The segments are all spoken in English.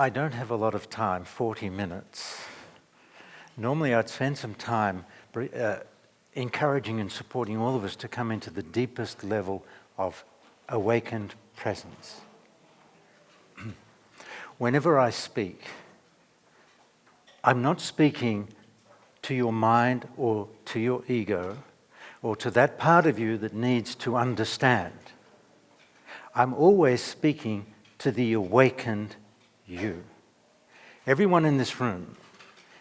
I don't have a lot of time, 40 minutes. Normally I'd spend some time encouraging and supporting all of us to come into the deepest level of awakened presence. Whenever I speak, I'm not speaking to your mind or to your ego or to that part of you that needs to understand. I'm always speaking to the awakened you. Everyone in this room,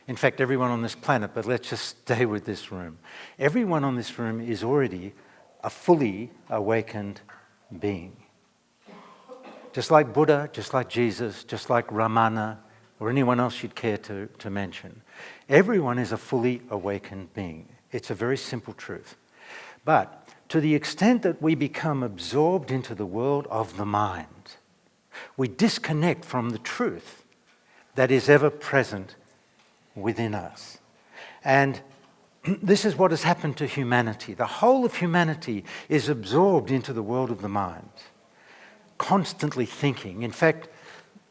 in fact everyone on this planet, but let's just stay with this room. Everyone on this room is already a fully awakened being. Just like Buddha, just like Jesus, just like Ramana, or anyone else you'd care to mention. Everyone is a fully awakened being. It's a very simple truth. But to the extent that we become absorbed into the world of the mind, we disconnect from the truth that is ever present within us. And this is what has happened to humanity. The whole of humanity is absorbed into the world of the mind, constantly thinking. In fact,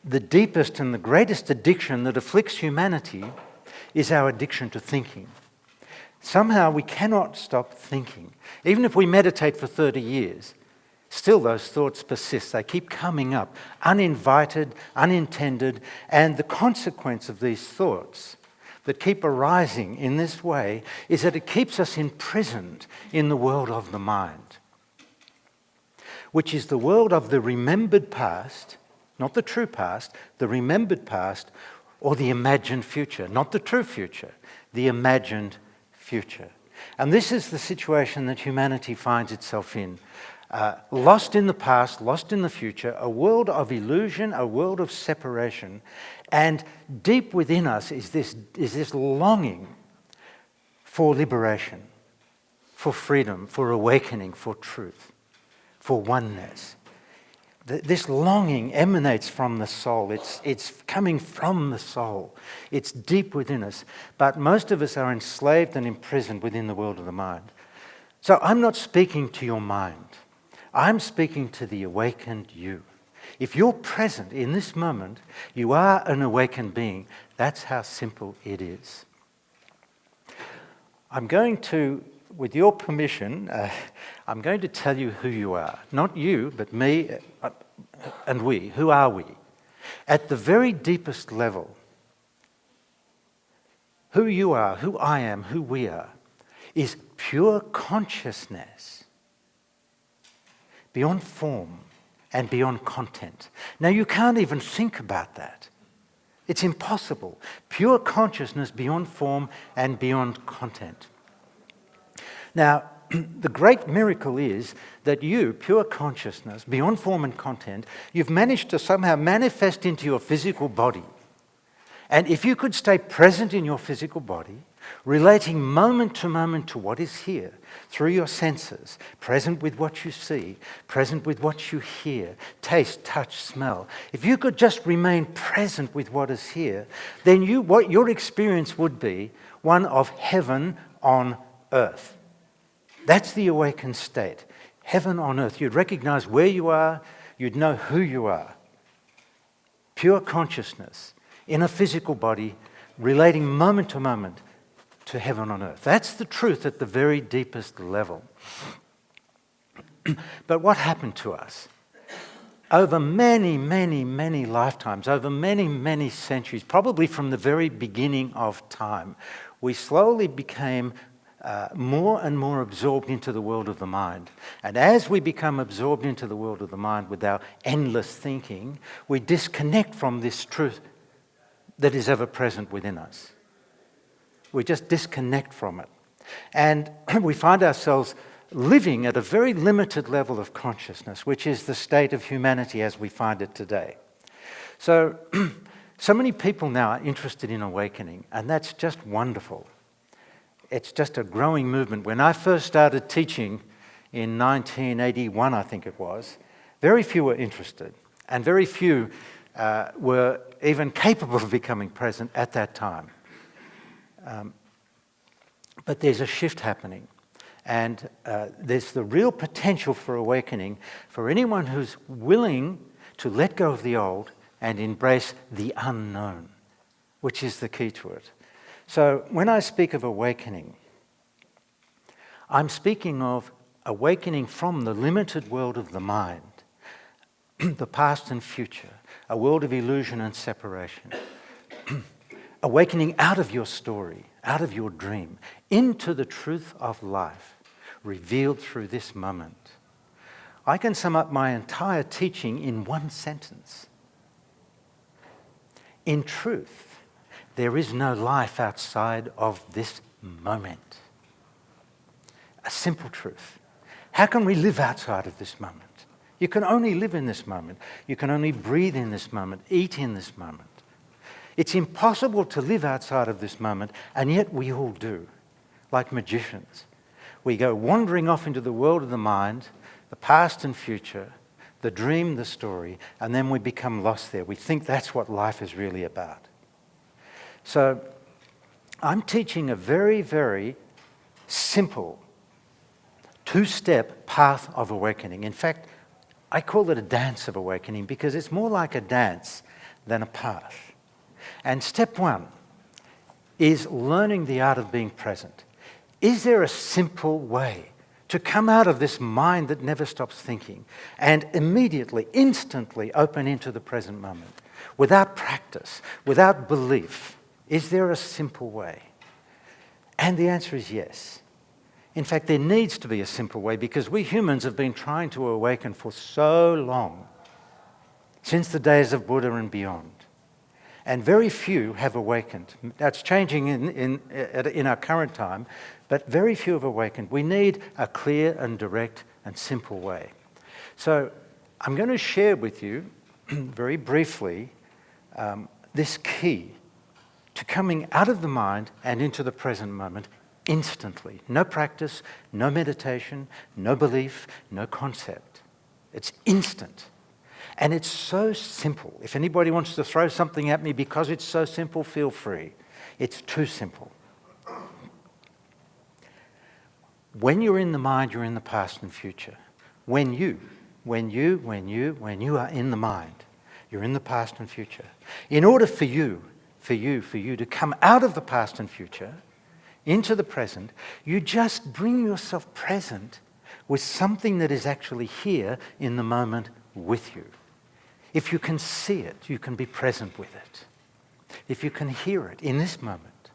the deepest and the greatest addiction that afflicts humanity is our addiction to thinking. Somehow we cannot stop thinking. Even if we meditate for 30 years, still those thoughts persist. They keep coming up, uninvited, unintended, and the consequence of these thoughts that keep arising in this way is that it keeps us imprisoned in the world of the mind, which is the world of the remembered past, not the true past, the remembered past, or the imagined future, not the true future, the imagined future. And this is the situation that humanity finds itself in. Lost in the past, lost in the future, a world of illusion, a world of separation. And deep within us is this longing for liberation, for freedom, for awakening, for truth, for oneness. This longing emanates from the soul. It's coming from the soul. It's deep within us. But most of us are enslaved and imprisoned within the world of the mind. So I'm not speaking to your mind. I'm speaking to the awakened you. If you're present in this moment, you are an awakened being. That's how simple it is. I'm going to, with your permission, I'm going to tell you who you are. Not you, but me and we. Who are we? At the very deepest level, who you are, who I am, who we are, is pure consciousness, beyond form and beyond content. Now, you can't even think about that. It's impossible. Pure consciousness beyond form and beyond content. Now, the great miracle is that you, pure consciousness, beyond form and content, you've managed to somehow manifest into your physical body. And if you could stay present in your physical body, relating moment to what is here, through your senses, present with what you see, present with what you hear, taste, touch, smell. If you could just remain present with what is here, then what your experience would be one of heaven on earth. That's the awakened state. Heaven on earth. You'd recognize where you are, you'd know who you are. Pure consciousness in a physical body, relating moment to moment to heaven on earth. That's the truth at the very deepest level. But what happened to us? Over many, many, many lifetimes, over many, many centuries, probably from the very beginning of time, we slowly became more and more absorbed into the world of the mind. And as we become absorbed into the world of the mind with our endless thinking, we disconnect from this truth that is ever present within us. We just disconnect from it. And we find ourselves living at a very limited level of consciousness, which is the state of humanity as we find it today. So many people now are interested in awakening, and that's just wonderful. It's just a growing movement. When I first started teaching in 1981, I think it was, very few were interested, and very few were even capable of becoming present at that time. But there's a shift happening, and there's the real potential for awakening for anyone who's willing to let go of the old, and embrace the unknown, which is the key to it. So when I speak of awakening, I'm speaking of awakening from the limited world of the mind, the past and future, a world of illusion and separation. Awakening out of your story, out of your dream, into the truth of life, revealed through this moment. I can sum up my entire teaching in one sentence. In truth, there is no life outside of this moment. A simple truth. How can we live outside of this moment? You can only live in this moment. You can only breathe in this moment, eat in this moment. It's impossible to live outside of this moment, and yet we all do, like magicians. We go wandering off into the world of the mind, the past and future, the dream, the story, and then we become lost there. We think that's what life is really about. So I'm teaching a very, very simple two-step path of awakening. In fact, I call it a dance of awakening because it's more like a dance than a path. And step one is learning the art of being present. Is there a simple way to come out of this mind that never stops thinking and immediately, instantly open into the present moment without practice, without belief? Is there a simple way? And the answer is yes. In fact, there needs to be a simple way because we humans have been trying to awaken for so long, since the days of Buddha and beyond. And very few have awakened. That's changing in our current time, but very few have awakened. We need a clear and direct and simple way. So I'm going to share with you very briefly this key to coming out of the mind and into the present moment instantly. No practice, no meditation, no belief, no concept. It's instant. And it's so simple. If anybody wants to throw something at me because it's so simple, feel free. It's too simple. When you're in the mind, you're in the past and future. When you are in the mind, you're in the past and future. In order for you to come out of the past and future into the present, you just bring yourself present with something that is actually here in the moment with you. If you can see it, you can be present with it. If you can hear it in this moment,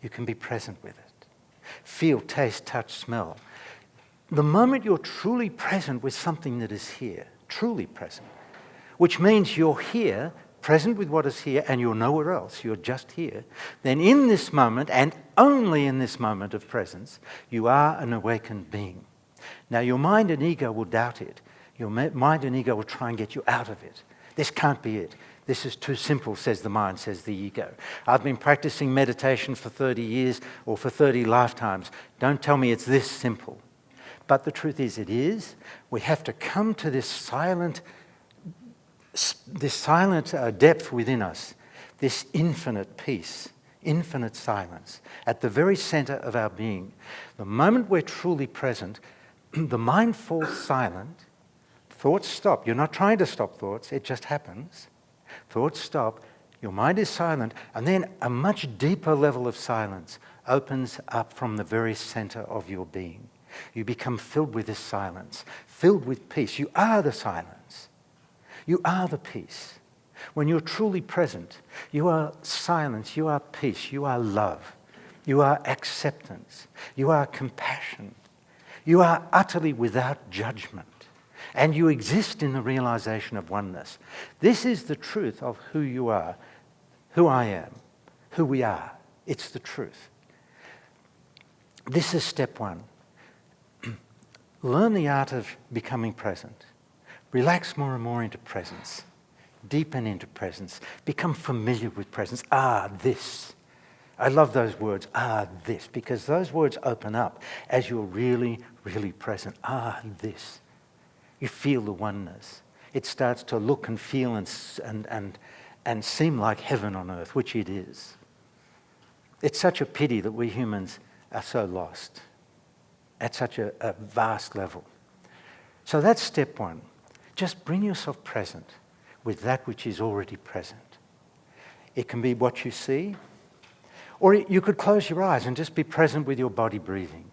you can be present with it. Feel, taste, touch, smell. The moment you're truly present with something that is here, truly present, which means you're here, present with what is here, and you're nowhere else, you're just here, then in this moment, and only in this moment of presence, you are an awakened being. Now, your mind and ego will doubt it. Your mind and ego will try and get you out of it. This can't be it. This is too simple, says the mind, says the ego. I've been practicing meditation for 30 years or for 30 lifetimes. Don't tell me it's this simple. But the truth is, it is. We have to come to this silent depth within us, this infinite peace, infinite silence, at the very center of our being. The moment we're truly present, the mind falls silent. Thoughts stop. You're not trying to stop thoughts. It just happens. Thoughts stop. Your mind is silent. And then a much deeper level of silence opens up from the very center of your being. You become filled with this silence, filled with peace. You are the silence. You are the peace. When you're truly present, you are silence, you are peace, you are love, you are acceptance, you are compassion. You are utterly without judgment. And you exist in the realization of oneness. This is the truth of who you are, who I am, who we are. It's the truth. This is step one. Learn the art of becoming present. Relax more and more into presence. Deepen into presence. Become familiar with presence. This. I love those words, this, because those words open up as you're really, really present. This. You feel the oneness. It starts to look and feel and seem like heaven on earth, which it is. It's such a pity that we humans are so lost at such a vast level. So that's step one. Just bring yourself present with that which is already present. It can be what you see, or you could close your eyes and just be present with your body breathing.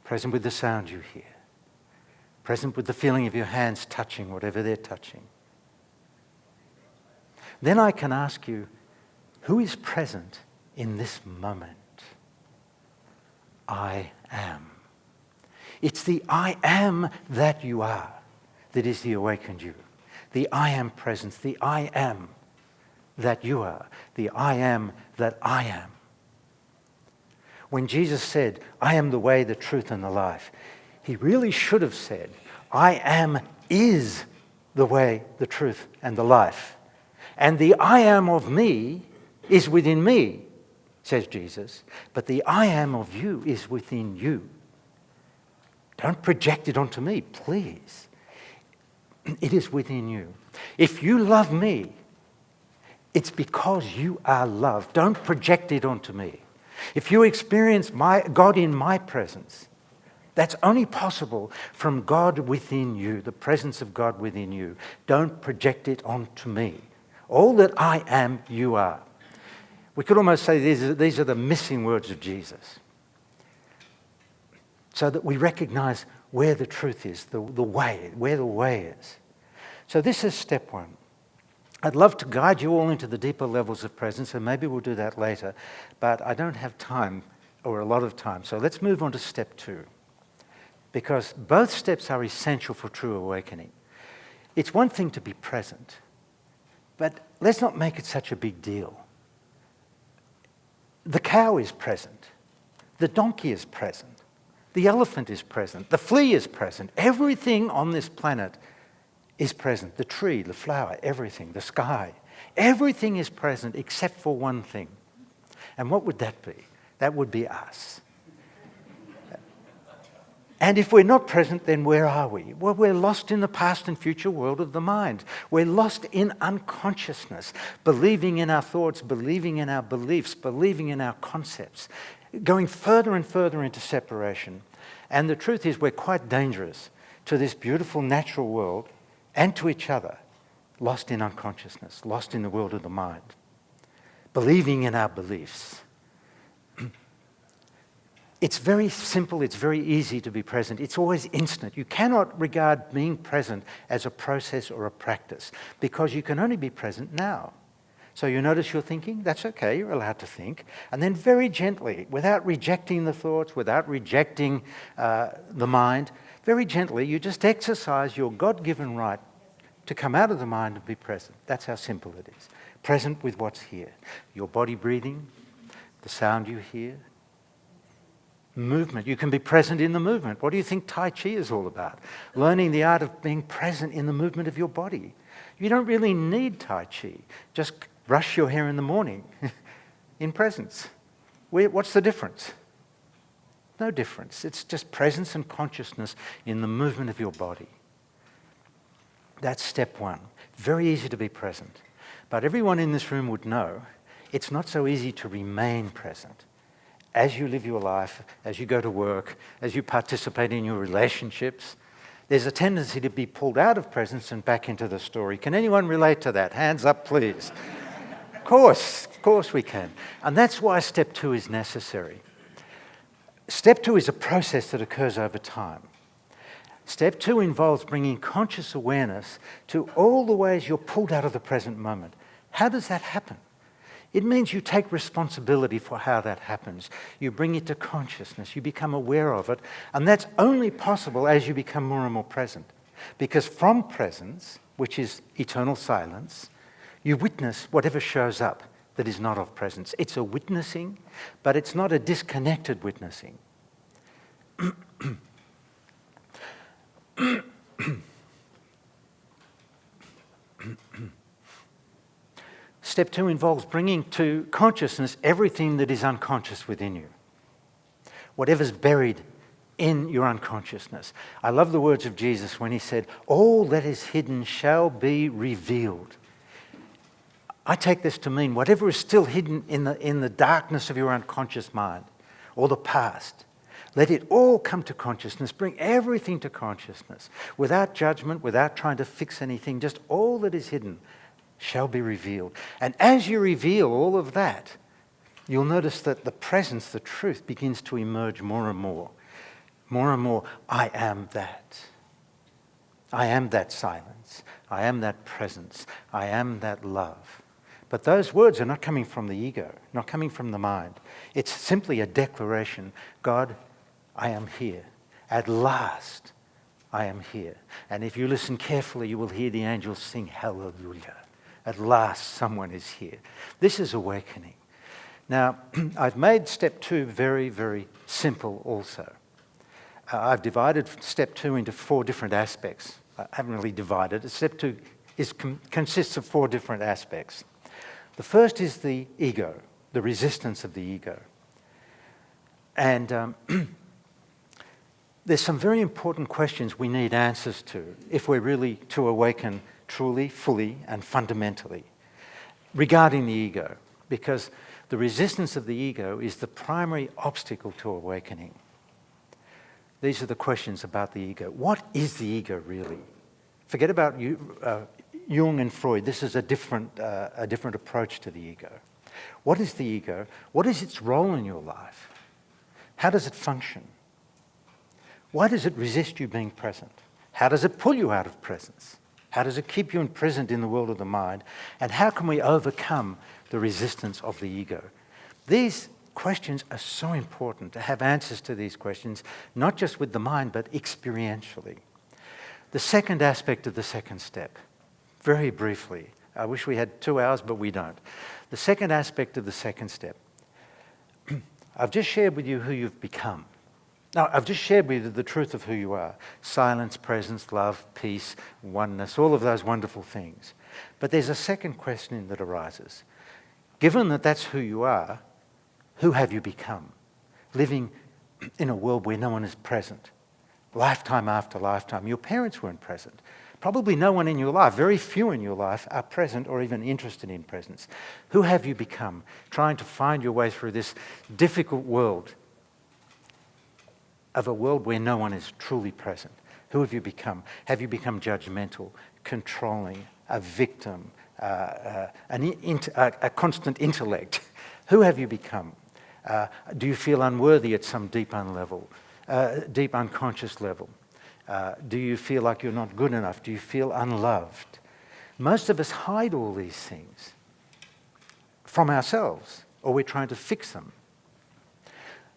Present with the sound you hear. Present with the feeling of your hands touching whatever they're touching. Then I can ask you, who is present in this moment? I am. It's the I am that you are that is the awakened you. The I am presence, the I am that you are, the I am that I am. When Jesus said, I am the way, the truth, and the life, he really should have said, I am is the way, the truth, and the life. And the I am of me is within me, says Jesus, but the I am of you is within you. Don't project it onto me, please. It is within you. If you love me, it's because you are loved. Don't project it onto me. If you experience God in my presence, that's only possible from God within you, the presence of God within you. Don't project it onto me. All that I am, you are. We could almost say these are the missing words of Jesus. So that we recognize where the truth is, the way, where the way is. So this is step one. I'd love to guide you all into the deeper levels of presence, and maybe we'll do that later, but I don't have time, or a lot of time. So let's move on to step two, because both steps are essential for true awakening. It's one thing to be present, but let's not make it such a big deal. The cow is present. The donkey is present. The elephant is present. The flea is present. Everything on this planet is present. The tree, the flower, everything, the sky. Everything is present except for one thing. And what would that be? That would be us. And if we're not present, then where are we? Well, we're lost in the past and future world of the mind. We're lost in unconsciousness, believing in our thoughts, believing in our beliefs, believing in our concepts, going further and further into separation. And the truth is we're quite dangerous to this beautiful natural world and to each other, lost in unconsciousness, lost in the world of the mind, believing in our beliefs. It's very simple, it's very easy to be present. It's always instant. You cannot regard being present as a process or a practice because you can only be present now. So you notice you're thinking, that's okay, you're allowed to think. And then very gently, without rejecting the thoughts, without rejecting the mind, very gently you just exercise your God-given right to come out of the mind and be present. That's how simple it is. Present with what's here. Your body breathing, the sound you hear, movement. You can be present in the movement. What do you think Tai Chi is all about? Learning the art of being present in the movement of your body. You don't really need Tai Chi. Just brush your hair in the morning in presence. What's the difference? No difference. It's just presence and consciousness in the movement of your body. That's step one. Very easy to be present. But everyone in this room would know it's not so easy to remain present. As you live your life, as you go to work, as you participate in your relationships, there's a tendency to be pulled out of presence and back into the story. Can anyone relate to that? Hands up, please. Of course we can. And that's why step two is necessary. Step two is a process that occurs over time. Step two involves bringing conscious awareness to all the ways you're pulled out of the present moment. How does that happen? It means you take responsibility for how that happens. You bring it to consciousness. You become aware of it. And that's only possible as you become more and more present. Because from presence, which is eternal silence, you witness whatever shows up that is not of presence. It's a witnessing, but it's not a disconnected witnessing. Step two involves bringing to consciousness everything that is unconscious within you. Whatever's buried in your unconsciousness. I love the words of Jesus when he said, all that is hidden shall be revealed. I take this to mean whatever is still hidden in the darkness of your unconscious mind or the past, Let it all come to consciousness. Bring everything to consciousness. Without judgment, without trying to fix anything, just all that is hidden shall be revealed. And as you reveal all of that, you'll notice that the presence, the truth, begins to emerge more and more. More and more, I am that. I am that silence. I am that presence. I am that love. But those words are not coming from the ego, not coming from the mind. It's simply a declaration. God, I am here. At last, I am here. And if you listen carefully, you will hear the angels sing hallelujah. At last, someone is here. This is awakening. Now, I've made step 2 very, very simple also. I've divided step 2 into 4 different aspects. I haven't really divided it. Step 2 consists of 4 different aspects. The first is the ego, the resistance of the ego. And there's some very important questions we need answers to if we're really to awaken truly, fully, and fundamentally regarding the ego, because the resistance of the ego is the primary obstacle to awakening. These are the questions about the ego. What is the ego really? Forget about Jung and Freud. This is a different approach to the ego. What is the ego? What is its role in your life? How does it function? Why does it resist you being present? How does it pull you out of presence? How does it keep you imprisoned in the world of the mind? And how can we overcome the resistance of the ego? These questions are so important to have answers to these questions, not just with the mind, but experientially. The second aspect of the second step, very briefly. I wish we had 2 hours, but we don't. The second aspect of the second step. I've just shared with you who you've become. Now, I've just shared with you the truth of who you are. Silence, presence, love, peace, oneness, all of those wonderful things. But there's a second question that arises. Given that that's who you are, who have you become? Living in a world where no one is present. Lifetime after lifetime. Your parents weren't present. Probably no one in your life, very few in your life, are present or even interested in presence. Who have you become? Trying to find your way through this difficult world of a world where no one is truly present. Who have you become? Have you become judgmental, controlling, a victim, a constant intellect? Who have you become? Do you feel unworthy at some deep unconscious level? Do you feel like you're not good enough? Do you feel unloved? Most of us hide all these things from ourselves, or we're trying to fix them.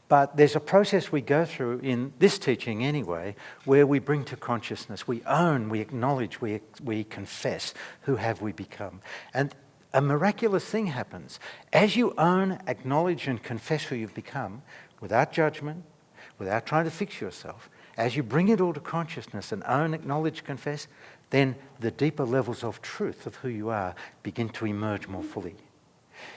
But there's a process we go through in this teaching anyway, where we bring to consciousness, we own, we acknowledge, we confess, who have we become? And a miraculous thing happens. As you own, acknowledge, and confess who you've become, without judgment, without trying to fix yourself, as you bring it all to consciousness and own, acknowledge, confess, then the deeper levels of truth of who you are begin to emerge more fully.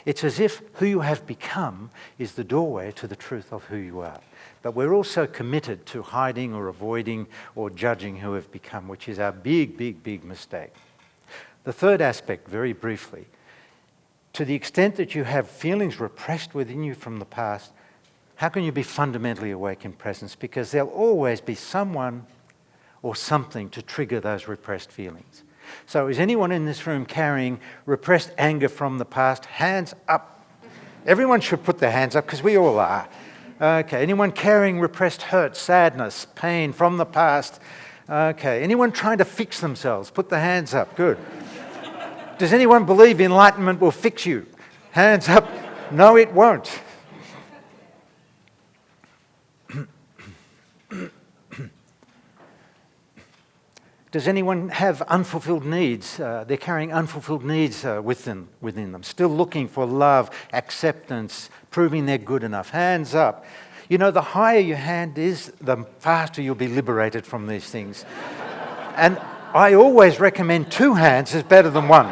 It's as if who you have become is the doorway to the truth of who you are. But we're also committed to hiding or avoiding or judging who we've become, which is our big, big, big mistake. The third aspect, very briefly, to the extent that you have feelings repressed within you from the past, how can you be fundamentally awake in presence? Because there'll always be someone or something to trigger those repressed feelings. So is anyone in this room carrying repressed anger from the past? Hands up. Everyone should put their hands up because we all are. Okay, anyone carrying repressed hurt, sadness, pain from the past? Okay, anyone trying to fix themselves? Put the hands up. Good. Does anyone believe enlightenment will fix you? Hands up. No, it won't. Does anyone have unfulfilled needs? They're carrying unfulfilled needs within them, still looking for love, acceptance, proving they're good enough. Hands up. You know, the higher your hand is, the faster you'll be liberated from these things. And I always recommend 2 hands is better than 1.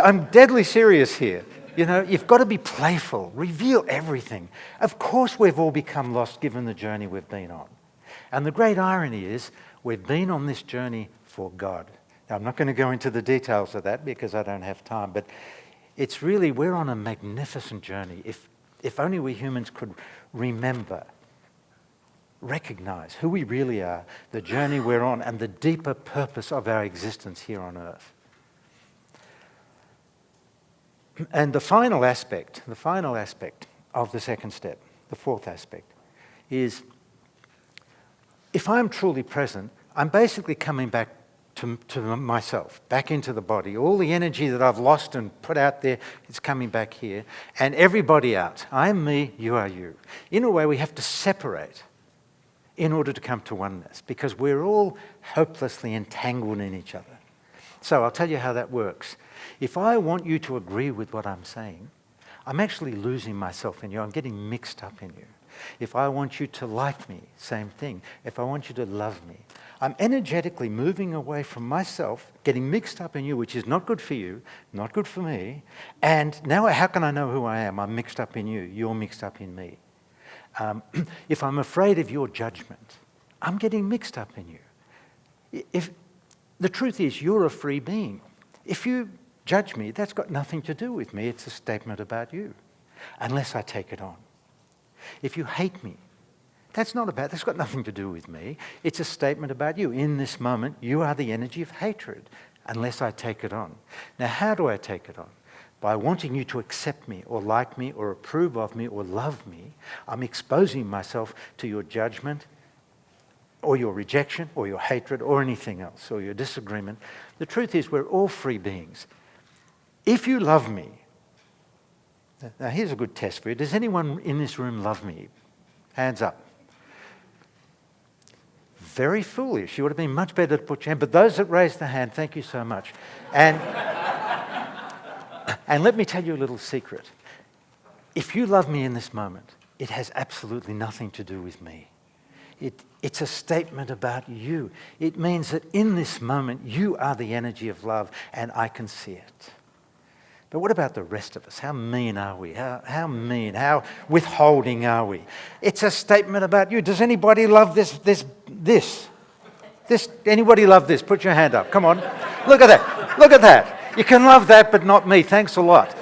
I'm deadly serious here. You know, you've got to be playful, reveal everything. Of course we've all become lost given the journey we've been on. And the great irony is, we've been on this journey for God. Now, I'm not going to go into the details of that because I don't have time, but it's really, we're on a magnificent journey. If only we humans could remember recognize who we really are, the journey we're on, and the deeper purpose of our existence here on earth. And the final aspect of the second step, the fourth aspect, is if I'm truly present, I'm basically coming back to myself, back into the body. All the energy that I've lost and put out there is coming back here. And everybody out. I'm me, you are you. In a way, we have to separate in order to come to oneness, because we're all hopelessly entangled in each other. So I'll tell you how that works. If I want you to agree with what I'm saying, I'm actually losing myself in you. I'm getting mixed up in you. If I want you to like me, same thing. If I want you to love me, I'm energetically moving away from myself, getting mixed up in you, which is not good for you, not good for me. And now how can I know who I am? I'm mixed up in you. You're mixed up in me. If I'm afraid of your judgment, I'm getting mixed up in you. If the truth is, you're a free being. If you judge me, that's got nothing to do with me. It's a statement about you, unless I take it on. If you hate me, that's got nothing to do with me. It's a statement about you. In this moment, you are the energy of hatred, unless I take it on. Now, how do I take it on? By wanting you to accept me, or like me, or approve of me, or love me. I'm exposing myself to your judgment, or your rejection, or your hatred, or anything else, or your disagreement. The truth is, we're all free beings. If you love me, now here's a good test for you. Does anyone in this room love me? Hands up. Very foolish. You would have been much better to put your hand. But those that raised the hand, thank you so much. And let me tell you a little secret. If you love me in this moment, it has absolutely nothing to do with me. It's a statement about you. It means that in this moment, you are the energy of love, and I can see it. But what about the rest of us? How mean are we? How mean, how withholding are we? It's a statement about you. Does anybody love this? Anybody love this? Put your hand up. Come on. Look at that. Look at that. You can love that, but not me. Thanks a lot.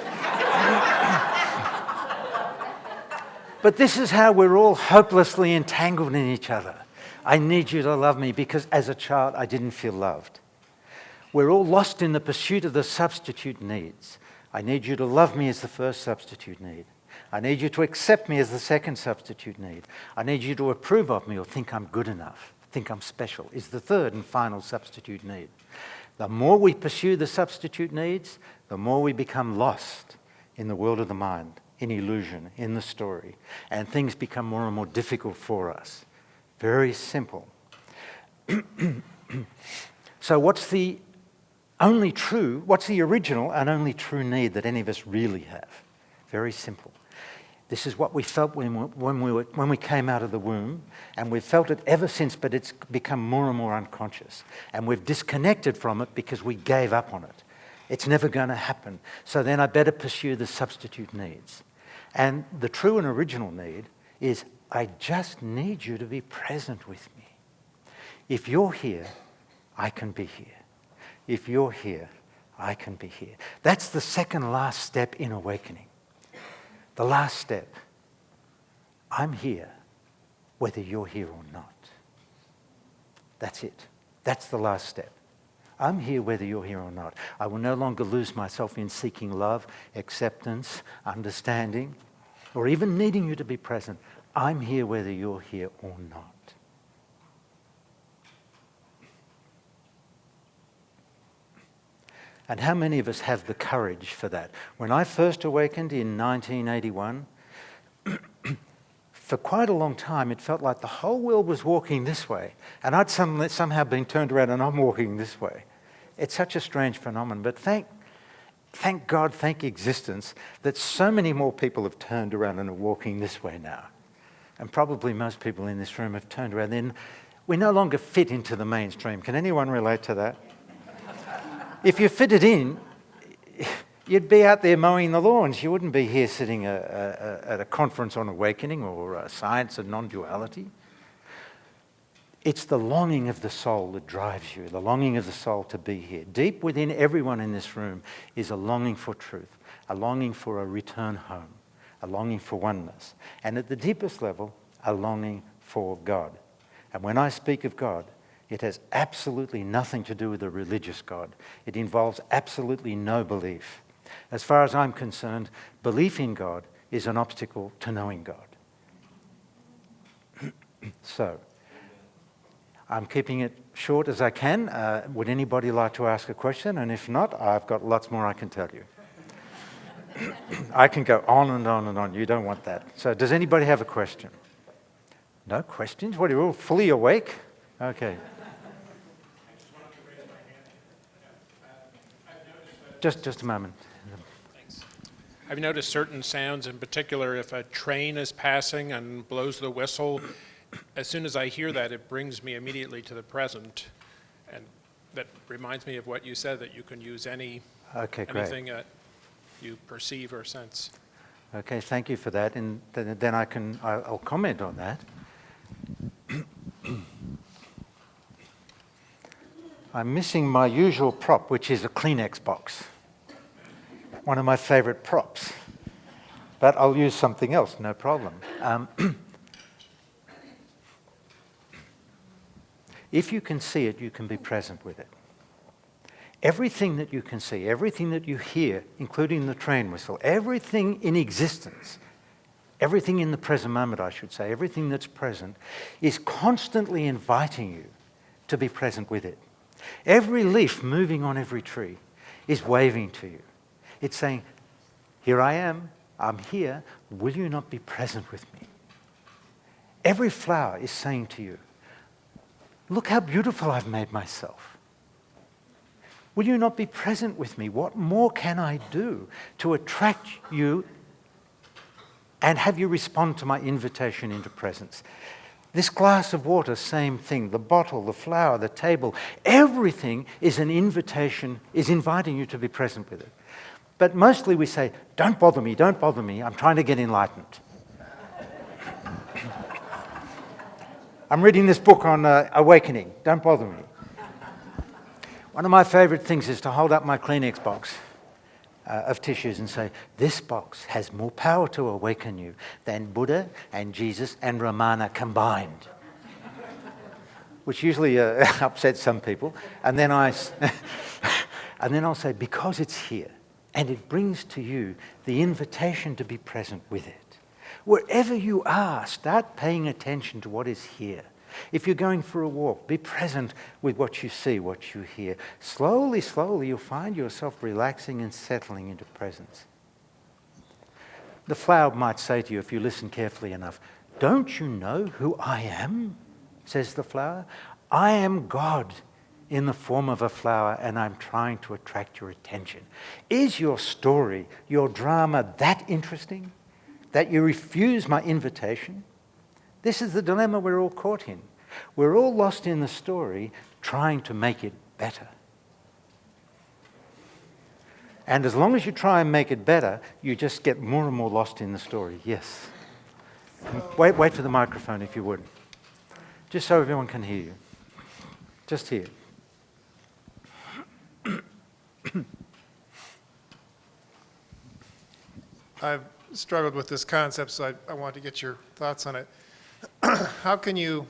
But this is how we're all hopelessly entangled in each other. I need you to love me because as a child I didn't feel loved. We're all lost in the pursuit of the substitute needs. I need you to love me as the first substitute need. I need you to accept me as the second substitute need. I need you to approve of me or think I'm good enough, think I'm special, is the third and final substitute need. The more we pursue the substitute needs, the more we become lost in the world of the mind, in illusion, in the story, and things become more and more difficult for us. Very simple. So what's the original and only true need that any of us really have? Very simple. This is what we felt when we came out of the womb, and we've felt it ever since, but it's become more and more unconscious. And we've disconnected from it because we gave up on it. It's never going to happen. So then I better pursue the substitute needs. And the true and original need is, I just need you to be present with me. If you're here, I can be here. If you're here, I can be here. That's the second last step in awakening. The last step. I'm here, whether you're here or not. That's it. That's the last step. I'm here whether you're here or not. I will no longer lose myself in seeking love, acceptance, understanding, or even needing you to be present. I'm here whether you're here or not. And how many of us have the courage for that? When I first awakened in 1981, for quite a long time it felt like the whole world was walking this way, and I'd somehow been turned around and I'm walking this way. It's such a strange phenomenon, but thank God, thank existence, that so many more people have turned around and are walking this way now. And probably most people in this room have turned around. Then we no longer fit into the mainstream. Can anyone relate to that? If you fitted in, you'd be out there mowing the lawns. You wouldn't be here sitting at a conference on awakening or science and non-duality. It's the longing of the soul that drives you, the longing of the soul to be here. Deep within everyone in this room is a longing for truth, a longing for a return home, a longing for oneness. And at the deepest level, a longing for God. And when I speak of God, it has absolutely nothing to do with a religious God. It involves absolutely no belief. As far as I'm concerned, belief in God is an obstacle to knowing God. So, I'm keeping it short as I can. Would anybody like to ask a question? And if not, I've got lots more I can tell you. I can go on and on and on. You don't want that. So does anybody have a question? No questions? What, are you all fully awake? Okay. Just a moment. Thanks. I've noticed certain sounds, in particular if a train is passing and blows the whistle, as soon as I hear that, it brings me immediately to the present. And that reminds me of what you said, that you can use anything that you perceive or sense. Okay, thank you for that. And then I'll comment on that. I'm missing my usual prop, which is a Kleenex box. One of my favorite props. But I'll use something else, no problem. If you can see it, you can be present with it. Everything that you can see, everything that you hear, including the train whistle, everything in existence, everything in the present moment, I should say, everything that's present, is constantly inviting you to be present with it. Every leaf moving on every tree is waving to you. It's saying, here I am, I'm here, will you not be present with me? Every flower is saying to you, look how beautiful I've made myself. Will you not be present with me? What more can I do to attract you and have you respond to my invitation into presence? This glass of water, same thing. The bottle, the flower, the table, everything is an invitation, is inviting you to be present with it. But mostly we say, don't bother me, I'm trying to get enlightened. I'm reading this book on awakening, don't bother me. One of my favorite things is to hold up my Kleenex box of tissues and say, this box has more power to awaken you than Buddha and Jesus and Ramana combined. Which usually upsets some people. And then I'll say, because it's here, and it brings to you the invitation to be present with it. Wherever you are, start paying attention to what is here. If you're going for a walk, be present with what you see, what you hear. Slowly, slowly, you'll find yourself relaxing and settling into presence. The flower might say to you, if you listen carefully enough, don't you know who I am? Says the flower. I am God in the form of a flower, and I'm trying to attract your attention. Is your story, your drama that interesting that you refuse my invitation? This is the dilemma we're all caught in. We're all lost in the story, trying to make it better. And as long as you try and make it better, you just get more and more lost in the story. Yes. Wait for the microphone if you would. Just so everyone can hear you. Just here. I've struggled with this concept, so I wanted to get your thoughts on it. How can you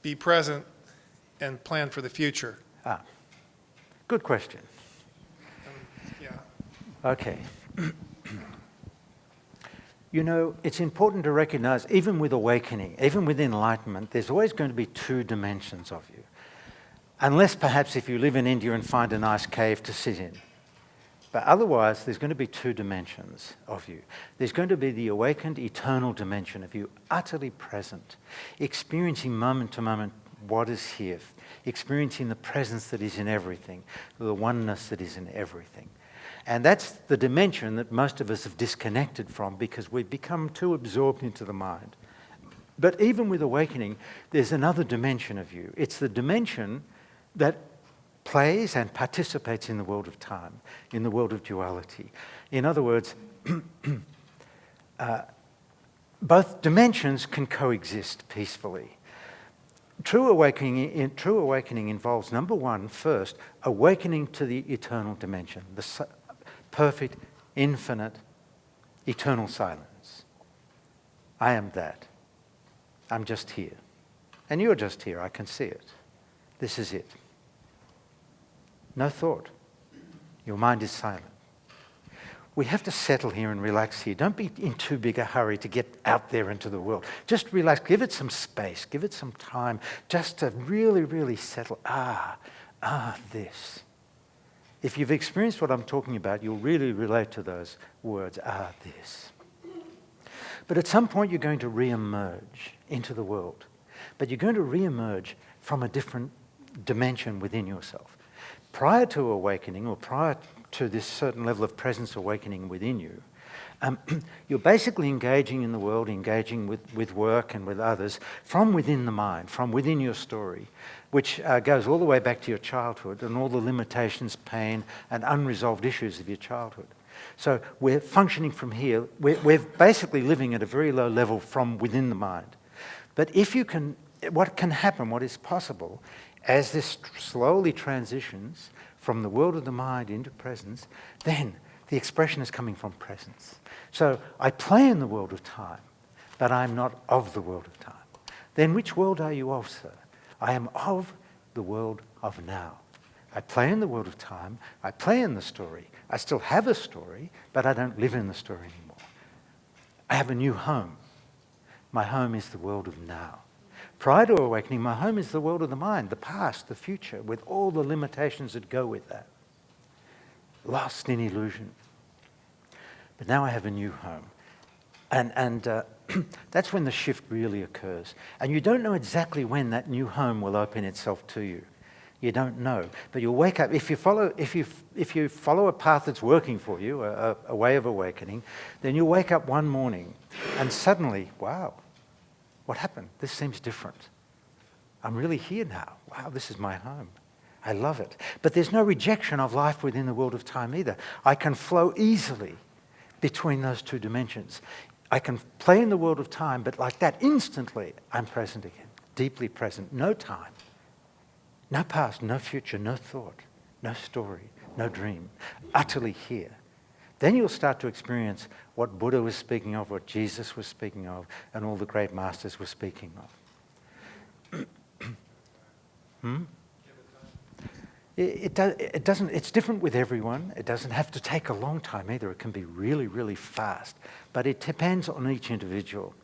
be present and plan for the future? Good question. Yeah. Okay. You know, it's important to recognize, even with awakening, even with enlightenment, there's always going to be two dimensions of you. Unless perhaps if you live in India and find a nice cave to sit in. But otherwise, there's going to be two dimensions of you. There's going to be the awakened eternal dimension of you, utterly present, experiencing moment to moment what is here, experiencing the presence that is in everything, the oneness that is in everything. And that's the dimension that most of us have disconnected from because we've become too absorbed into the mind. But even with awakening, there's another dimension of you. It's the dimension that plays and participates in the world of time, in the world of duality. In other words, both dimensions can coexist peacefully. True awakening involves, number one, first, awakening to the eternal dimension, the perfect, infinite, eternal silence. I am that. I'm just here. And you're just here. I can see it. This is it. No thought. Your mind is silent. We have to settle here and relax here. Don't be in too big a hurry to get out there into the world. Just relax. Give it some space. Give it some time just to really, really settle. This. If you've experienced what I'm talking about, you'll really relate to those words, this. But at some point, you're going to re-emerge into the world. But you're going to re-emerge from a different dimension within yourself. Prior to awakening, or prior to this certain level of presence awakening within you, you're basically engaging in the world, engaging with work and with others from within the mind, from within your story, which goes all the way back to your childhood and all the limitations, pain, and unresolved issues of your childhood. So we're functioning from here. We're basically living at a very low level from within the mind. But if you can, what can happen, what is possible, as this slowly transitions from the world of the mind into presence, then the expression is coming from presence. So I play in the world of time, but I'm not of the world of time. Then which world are you of, sir? I am of the world of now. I play in the world of time, I play in the story. I still have a story, but I don't live in the story anymore. I have a new home. My home is the world of now. Prior to awakening, my home is the world of the mind, the past, the future, with all the limitations that go with that. Lost in illusion. But now I have a new home. And that's when the shift really occurs. And you don't know exactly when that new home will open itself to you. You don't know. But you'll wake up, if you follow a path that's working for you, a way of awakening, then you'll wake up one morning and suddenly, wow, what happened? This seems different. I'm really here now. Wow, this is my home. I love it. But there's no rejection of life within the world of time either. I can flow easily between those two dimensions. I can play in the world of time, but like that, instantly, I'm present again, deeply present. No time, no past, no future, no thought, no story, no dream, utterly here. Then you'll start to experience what Buddha was speaking of, what Jesus was speaking of, and all the great masters were speaking of. It doesn't. It's different with everyone. It doesn't have to take a long time either. It can be really, really fast. But it depends on each individual.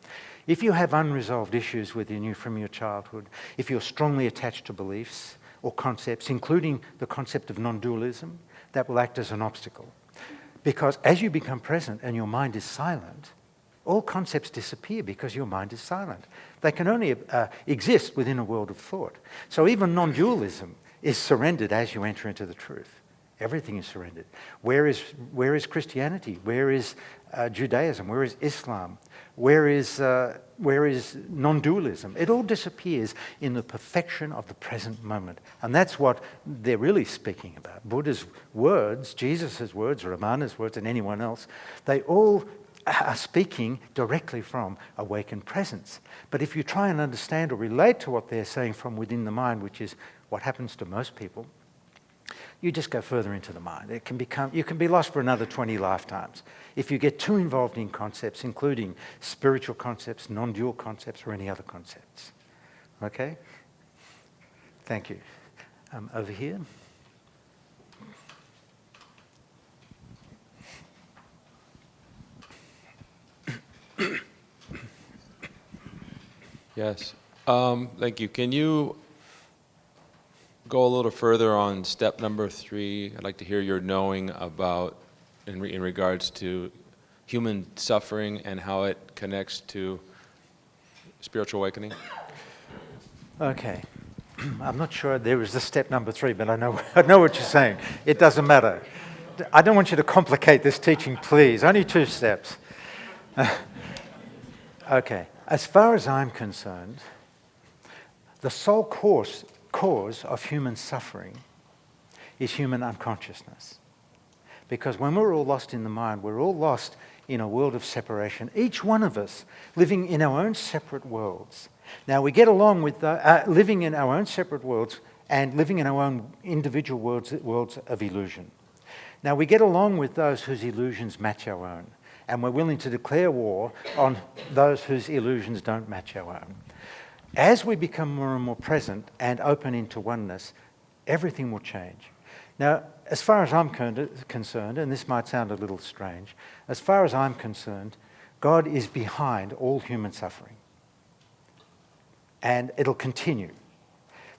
If you have unresolved issues within you from your childhood, if you're strongly attached to beliefs or concepts, including the concept of non-dualism, that will act as an obstacle. Because as you become present and your mind is silent, all concepts disappear because your mind is silent. They can only exist within a world of thought. So even non-dualism is surrendered as you enter into the truth. Everything is surrendered. Where is Christianity? Where is Judaism? Where is Islam? Where is non-dualism? It all disappears in the perfection of the present moment. And that's what they're really speaking about. Buddha's words, Jesus' words, Ramana's words, and anyone else, they all are speaking directly from awakened presence. But if you try and understand or relate to what they're saying from within the mind, which is what happens to most people, you just go further into the mind. You can be lost for another 20 lifetimes if you get too involved in concepts, including spiritual concepts, non-dual concepts, or any other concepts. Okay? Thank you. Over here. Yes. Thank you. Can you go a little further on step number 3? I'd like to hear your knowing about, in regards to human suffering and how it connects to spiritual awakening. Okay. I'm not sure there is the step number 3, but I know what you're saying. It doesn't matter. I don't want you to complicate this teaching, please. Only 2 steps. Okay. As far as I'm concerned, the sole cause of human suffering is human unconsciousness. Because when we're all lost in the mind, we're all lost in a world of separation, each one of us living in our own separate worlds. Now, we get along with living in our own separate worlds and living in our own individual worlds of illusion. Now, we get along with those whose illusions match our own, and we're willing to declare war on those whose illusions don't match our own. As we become more and more present and open into oneness, everything will change. Now, as far as I'm concerned, and this might sound a little strange, as far as I'm concerned, God is behind all human suffering. And it'll continue.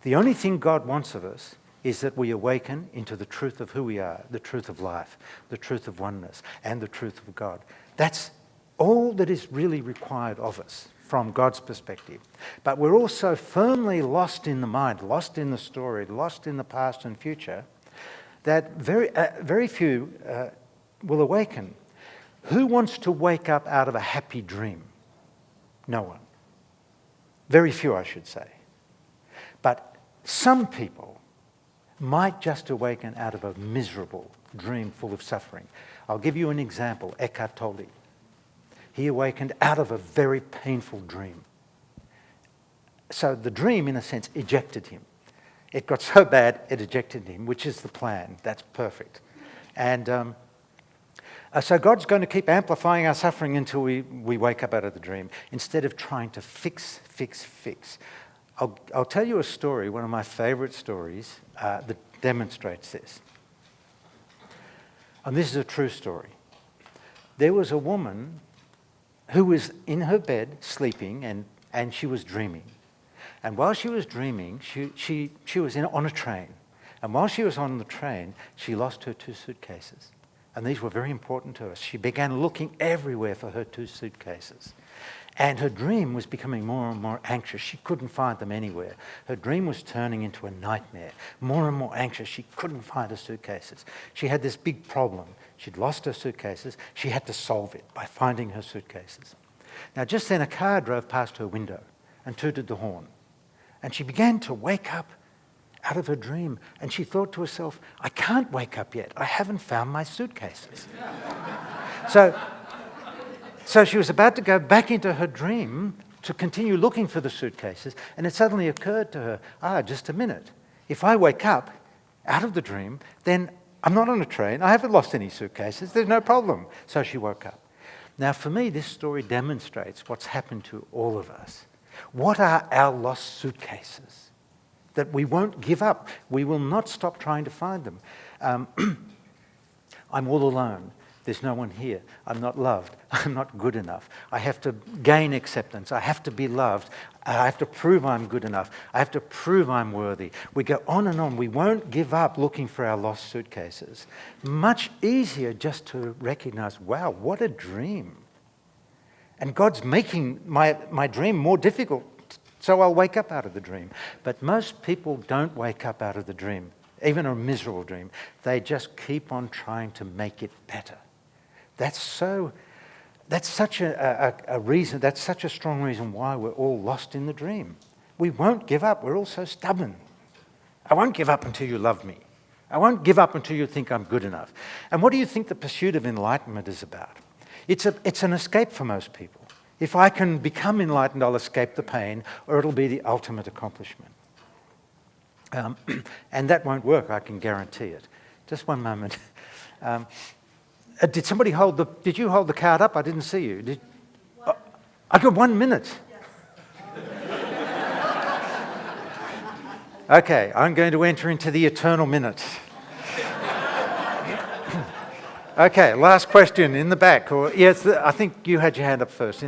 The only thing God wants of us is that we awaken into the truth of who we are, the truth of life, the truth of oneness, and the truth of God. That's all that is really required of us from God's perspective. But we're also firmly lost in the mind, lost in the story, lost in the past and future, that very few will awaken. Who wants to wake up out of a happy dream? No one. Very few, I should say. But some people might just awaken out of a miserable dream full of suffering. I'll give you an example. Eckhart Tolle. He awakened out of a very painful dream. So the dream, in a sense, ejected him. It got so bad, it ejected him, which is the plan. That's perfect. And so God's going to keep amplifying our suffering until we wake up out of the dream, instead of trying to fix. I'll tell you a story, one of my favorite stories, that demonstrates this. And this is a true story. There was a woman who was in her bed sleeping, and she was dreaming. And while she was dreaming, she was on a train. And while she was on the train, she lost her 2 suitcases. And these were very important to her. She began looking everywhere for her 2 suitcases. And her dream was becoming more and more anxious. She couldn't find them anywhere. Her dream was turning into a nightmare. More and more anxious. She couldn't find her suitcases. She had this big problem. She'd lost her suitcases. She had to solve it by finding her suitcases. Now, just then a car drove past her window and tooted the horn. And she began to wake up out of her dream. And she thought to herself, I can't wake up yet. I haven't found my suitcases. So she was about to go back into her dream to continue looking for the suitcases, and it suddenly occurred to her, just a minute. If I wake up out of the dream, then I'm not on a train, I haven't lost any suitcases, there's no problem. So she woke up. Now for me, this story demonstrates what's happened to all of us. What are our lost suitcases? That we won't give up. We will not stop trying to find them. I'm all alone. There's no one here. I'm not loved. I'm not good enough. I have to gain acceptance. I have to be loved. I have to prove I'm good enough. I have to prove I'm worthy. We go on and on. We won't give up looking for our lost suitcases. Much easier just to recognize, wow, what a dream. And God's making my dream more difficult, so I'll wake up out of the dream. But most people don't wake up out of the dream, even a miserable dream. They just keep on trying to make it better. That's such a reason, that's such a strong reason why we're all lost in the dream. We won't give up. We're all so stubborn. I won't give up until you love me. I won't give up until you think I'm good enough. And what do you think the pursuit of enlightenment is about? It's an escape for most people. If I can become enlightened, I'll escape the pain, or it'll be the ultimate accomplishment. And that won't work, I can guarantee it. Just one moment. Did somebody did you hold the card up? I didn't see you. I got 1 minute. Okay, I'm going to enter into the eternal minute. Okay, last question in the back. Yes, I think you had your hand up first.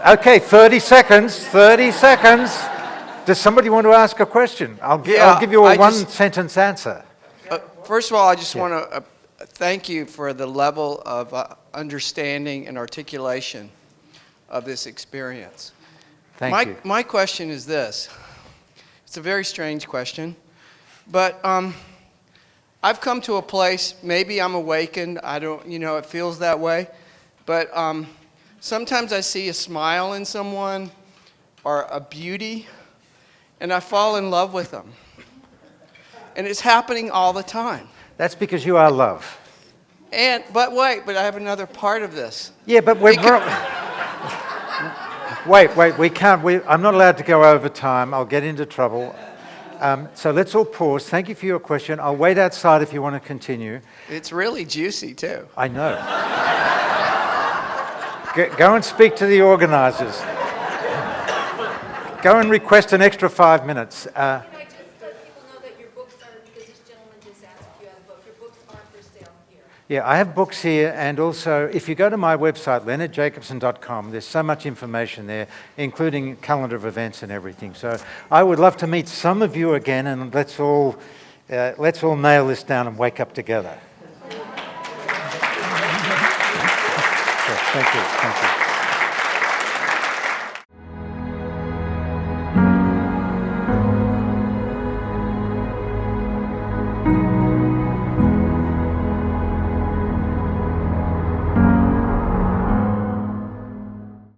Okay, 30 seconds. 30 seconds. Does somebody want to ask a question? I'll give you a one-sentence answer. First of all, I just want to thank you for the level of understanding and articulation of this experience. Thank you. My question is this. It's a very strange question, but I've come to a place, maybe I'm awakened, I don't, it feels that way, but sometimes I see a smile in someone or a beauty, and I fall in love with them. And it's happening all the time. That's because you are love. But I have another part of this. Yeah, but we're... Wait, we can't... I'm not allowed to go over time. I'll get into trouble. So let's all pause. Thank you for your question. I'll wait outside if you want to continue. It's really juicy, too. I know. Go and speak to the organisers. Go and request an extra 5 minutes. Can I just let people know that your books are, because this gentleman just asked if you had a book, your books are for sale here. Yeah, I have books here, and also if you go to my website, leonardjacobson.com, there's so much information there, including calendar of events and everything. So I would love to meet some of you again, and let's all nail this down and wake up together. Thank you.